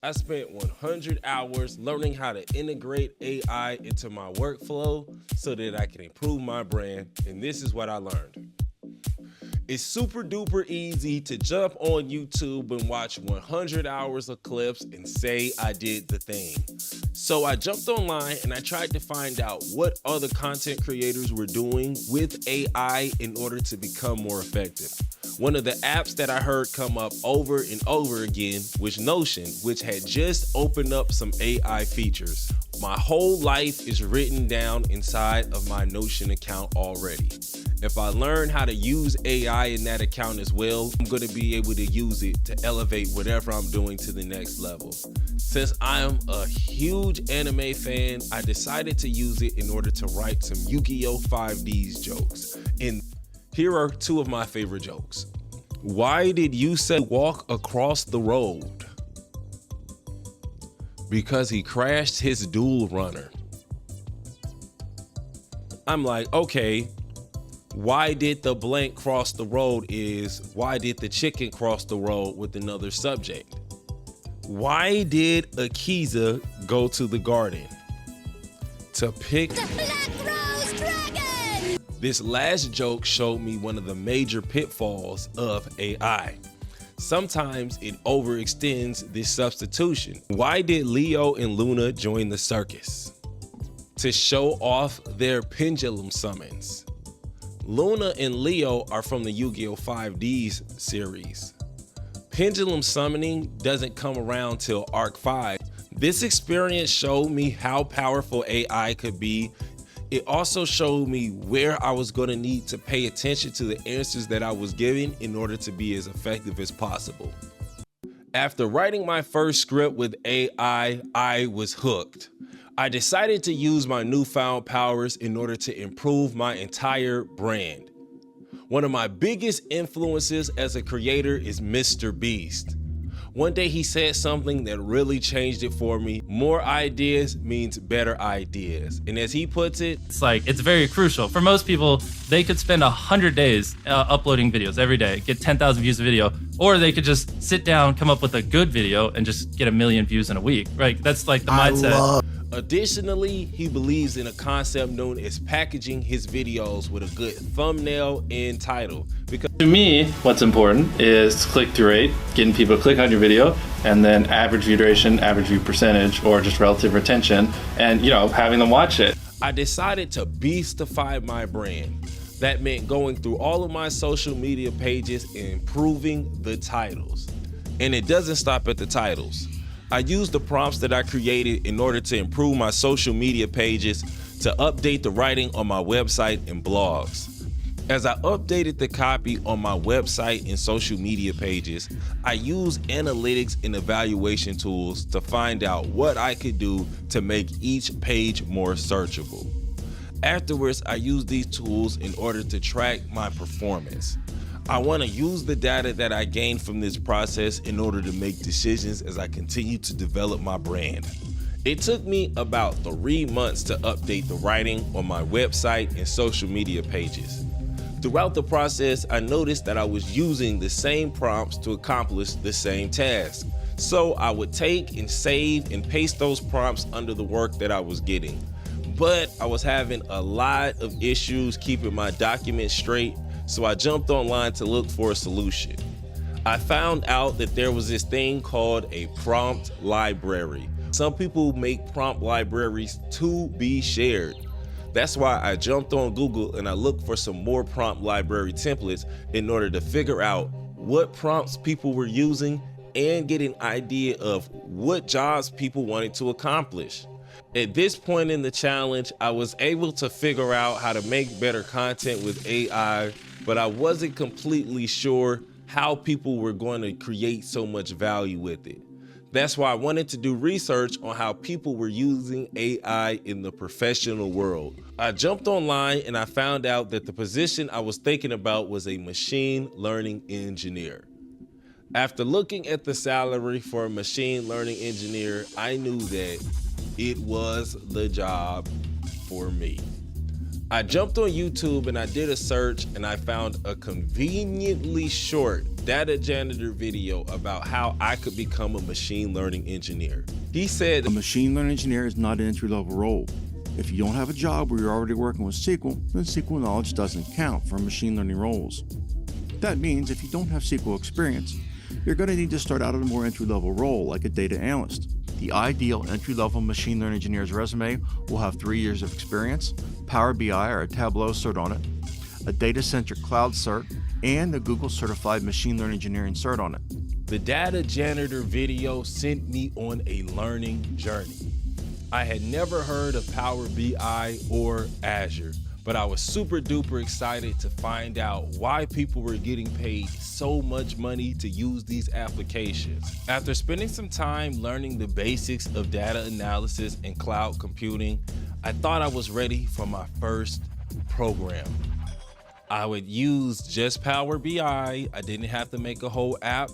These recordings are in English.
I spent 100 hours learning how to integrate AI into my workflow so that I can improve my brand, and this is what I learned. It's super duper easy to jump on YouTube and watch 100 hours of clips and say I did the thing. So I jumped online and I tried to find out what other content creators were doing with AI in order to become more effective. One of the apps that I heard come up over and over again was Notion, which had just opened up some AI features. My whole life is written down inside of my Notion account already. If I learn how to use AI in that account as well, I'm going to be able to use it to elevate whatever I'm doing to the next level. Since I am a huge anime fan, I decided to use it in order to write some Yu-Gi-Oh! 5D's jokes. And here are two of my favorite jokes. Why did you say walk across the road? Because he crashed his dual runner. I'm like, okay, why did the blank cross the road is why did the chicken cross the road with another subject? Why did Akiza go to the garden? To pick the Black Rose Dragon! This last joke showed me one of the major pitfalls of AI. Sometimes it overextends this substitution. Why did Leo and Luna join the circus? To show off their pendulum summons. Luna and Leo are from the Yu-Gi-Oh! 5D's series. Pendulum summoning doesn't come around till Arc 5. This experience showed me how powerful AI could be. It also showed me where I was going to need to pay attention to the answers that I was giving in order to be as effective as possible. After writing my first script with AI, I was hooked. I decided to use my newfound powers in order to improve my entire brand. One of my biggest influences as a creator is Mr. Beast. One day he said something that really changed it for me. More ideas means better ideas. And as he puts it, it's very crucial. For most people, they could spend 100 days uploading videos every day, get 10,000 views a video, or they could just sit down, come up with a good video and just get 1 million views in a week, right? That's like the mindset. Additionally, he believes in a concept known as packaging his videos with a good thumbnail and title. Because to me, what's important is click-through rate, getting people to click on your video, and then average view duration, average view percentage, or just relative retention, and having them watch it. I decided to beastify my brand. That meant going through all of my social media pages and improving the titles. And it doesn't stop at the titles. I used the prompts that I created in order to improve my social media pages to update the writing on my website and blogs. As I updated the copy on my website and social media pages, I used analytics and evaluation tools to find out what I could do to make each page more searchable. Afterwards, I used these tools in order to track my performance. I want to use the data that I gained from this process in order to make decisions as I continue to develop my brand. It took me about 3 months to update the writing on my website and social media pages. Throughout the process, I noticed that I was using the same prompts to accomplish the same task. So I would take and save and paste those prompts under the work that I was getting. But I was having a lot of issues keeping my documents straight, so I jumped online to look for a solution. I found out that there was this thing called a prompt library. Some people make prompt libraries to be shared. That's why I jumped on Google and I looked for some more prompt library templates in order to figure out what prompts people were using and get an idea of what jobs people wanted to accomplish. At this point in the challenge, I was able to figure out how to make better content with AI, but I wasn't completely sure how people were going to create so much value with it. That's why I wanted to do research on how people were using AI in the professional world. I jumped online and I found out that the position I was thinking about was a machine learning engineer. After looking at the salary for a machine learning engineer, I knew that it was the job for me. I jumped on YouTube and I did a search and I found a conveniently short data janitor video about how I could become a machine learning engineer. He said, a machine learning engineer is not an entry-level role. If you don't have a job where you're already working with SQL, then SQL knowledge doesn't count for machine learning roles. That means if you don't have SQL experience, you're going to need to start out at a more entry-level role like a data analyst. The ideal entry-level machine learning engineer's resume will have 3 years of experience, Power BI or a Tableau cert on it, a data-centric cloud cert, and a Google certified machine learning engineering cert on it. The data janitor video sent me on a learning journey. I had never heard of Power BI or Azure, but I was super duper excited to find out why people were getting paid so much money to use these applications. After spending some time learning the basics of data analysis and cloud computing, I thought I was ready for my first program. I would use just Power BI. I didn't have to make a whole app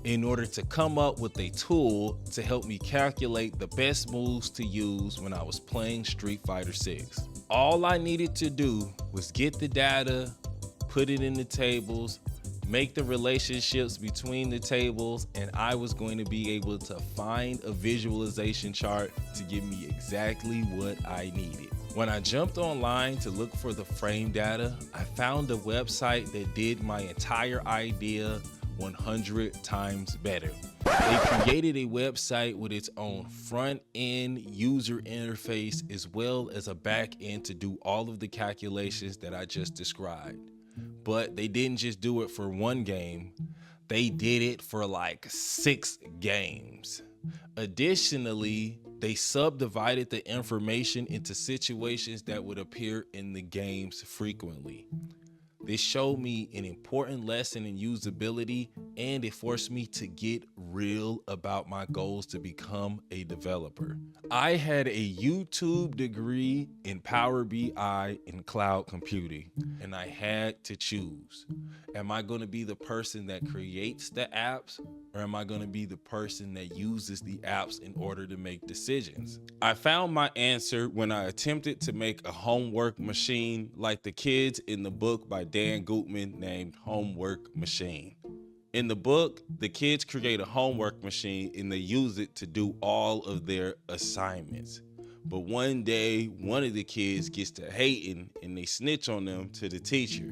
in order to come up with a tool to help me calculate the best moves to use when I was playing Street Fighter 6. All I needed to do was get the data, put it in the tables, make the relationships between the tables, and I was going to be able to find a visualization chart to give me exactly what I needed. When I jumped online to look for the frame data, I found a website that did my entire idea 100 times better. They created a website with its own front-end user interface as well as a back end to do all of the calculations that I just described. But they didn't just do it for one game, they did it for like 6 games. Additionally, they subdivided the information into situations that would appear in the games frequently. This showed me an important lesson in usability, and it forced me to get real about my goals to become a developer. I had a YouTube degree in Power BI and cloud computing, and I had to choose. Am I going to be the person that creates the apps, or am I going to be the person that uses the apps in order to make decisions? I found my answer when I attempted to make a homework machine like the kids in the book by Dan Gutman named Homework Machine. In the book, the kids create a homework machine and they use it to do all of their assignments. But one day, one of the kids gets to hating and they snitch on them to the teacher,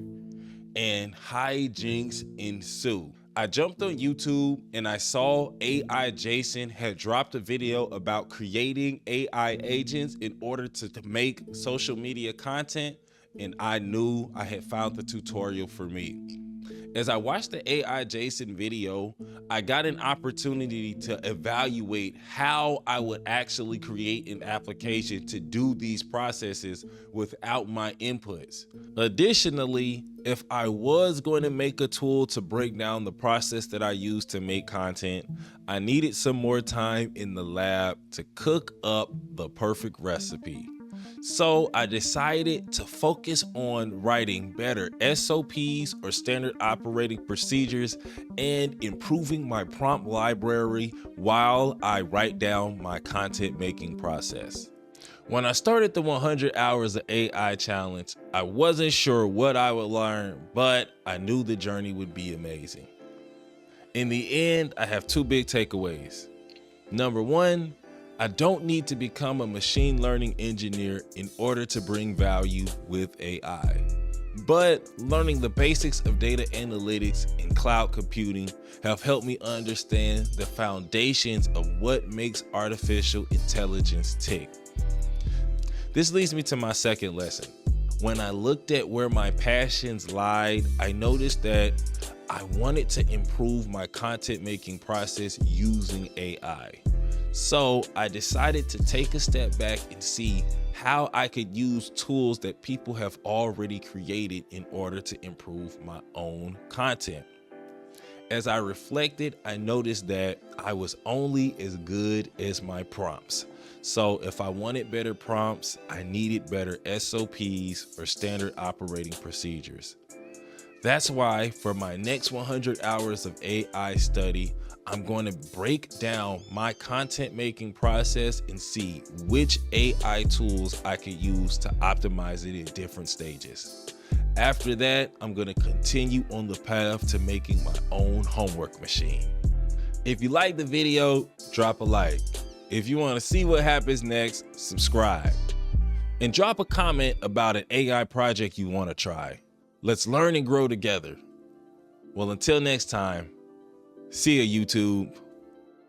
and hijinks ensue. I jumped on YouTube and I saw AI Jason had dropped a video about creating AI agents in order to make social media content, and I knew I had found the tutorial for me. As I watched the AI Jason video, I got an opportunity to evaluate how I would actually create an application to do these processes without my inputs. Additionally, if I was going to make a tool to break down the process that I use to make content, I needed some more time in the lab to cook up the perfect recipe. So I decided to focus on writing better SOPs or standard operating procedures and improving my prompt library while I write down my content making process. When I started the 100 hours of AI challenge, I wasn't sure what I would learn, but I knew the journey would be amazing. In the end, I have 2 big takeaways. Number 1, I don't need to become a machine learning engineer in order to bring value with AI. But learning the basics of data analytics and cloud computing have helped me understand the foundations of what makes artificial intelligence tick. This leads me to my second lesson. When I looked at where my passions lied, I noticed that I wanted to improve my content making process using AI. So I decided to take a step back and see how I could use tools that people have already created in order to improve my own content. As I reflected, I noticed that I was only as good as my prompts. So if I wanted better prompts, I needed better SOPs or standard operating procedures. That's why for my next 100 hours of AI study, I'm going to break down my content making process and see which AI tools I could use to optimize it in different stages. After that, I'm going to continue on the path to making my own homework machine. If you like the video, drop a like. If you want to see what happens next, subscribe. And drop a comment about an AI project you want to try. Let's learn and grow together. Well, until next time, see ya, YouTube.